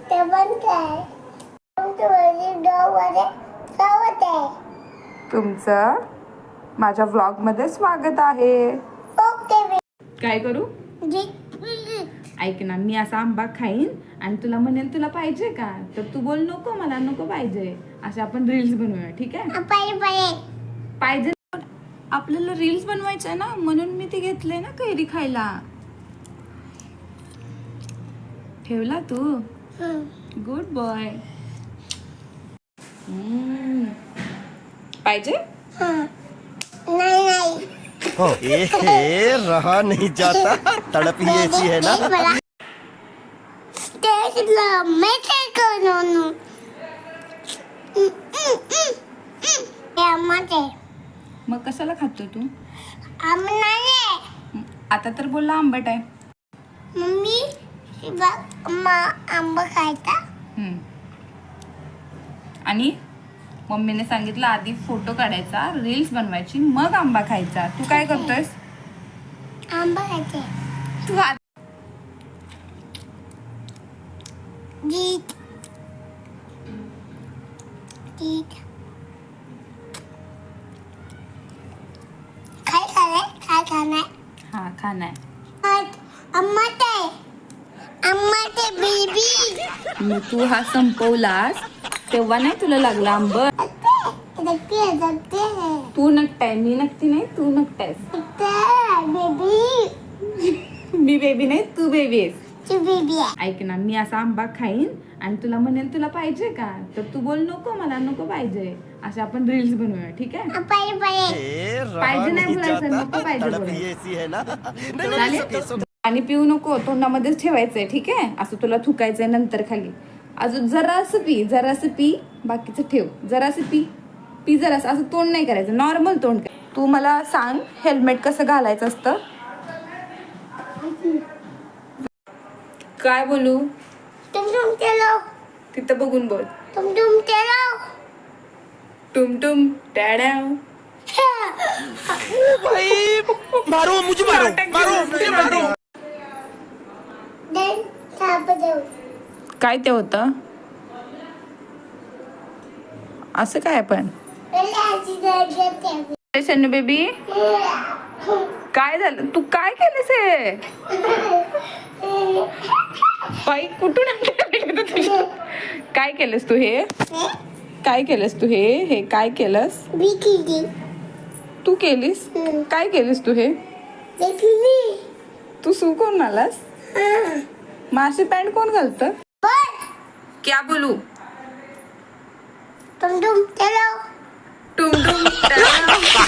ते पण काय तुमचं माझ्या व्लॉग मध्ये स्वागत आहे. ओके काय करू? ऐक ना, मी असा आंबा खाईन आणि तुला म्हणेन तुला पाहिजे का, तर तू बोल नको, मला नको पाहिजे. असे आपण रील्स बनवूया, ठीक आहे? पाहिजे आपल्याला रील्स बनवायचे ना, म्हणून मी ते घेतले ना कैरी खायला. ठेवला तू? Good boy. पाहिजे? नहीं हो रहा नहीं जाता, तड़प ही ऐसी है ना. मैं क्या करूँ? मग कशाला खातो तू? नहीं आता तर बोलला आंबट आहे. मम्मी आंबा खायचा. आणि मम्मीने सांगितलं आधी फोटो काढायचा, रील्स बनवायची, मग आंबा खायचा. तू काय करतोयस? आंबा खायचे. तू गीत गीत काय खाणार हा खाना अम्मा ते बेबी मग तू हा संपवलास तेव्हा नाही तुला लागला आंबट. तू नकटाय, मी नकटी नाही, तू नकटायस. बेबी मी बेबी नाही, तू बेबी आहेस. तू बेबी आहे. ऐक ना, मी असा आंबा खाईन आणि तुला म्हणेन तुला पाहिजे का, तर तू बोल नको, मला नको पाहिजे. असे आपण रील्स बनवूया, ठीक आहे? पाहिजे नाही बोलायचं, नको पाहिजे तड़प ही बोलायचं. ऐसी है ना. चालेल? आणि पिऊ नको, तोंडामध्येच ठेवायचंय, ठीक आहे? असं तुला थुकायचंय नंतर खाली. अजून जरासं पी, बाकीचं ठेव. जरासं पी जरासं. असं तोंड नाही करायचं, नॉर्मल तोंड कर. तू मला सांग, हेल्मेट कसं घालायचं असतं? काय बोलू? तुम चलो तिथं बघून बोल. तुम चलो टुम टॅड्याव. भाई मारो मुझे, मारो. देन थाप देऊ. काय ते होतं? असं काय पण? शनू बेबी, काय झालं? तू काय केलंस हे? बाई कुठून आणलं तुला? काय केलंस तू हे? काय केलंस तू हे काय केलंस? तू केलीस? काय केलीस तू हे? तू सू कोण आलास? माशी पॅन्ट कोण घालतं? क्या बोलू? तुम चलो टुम टॅड्याव.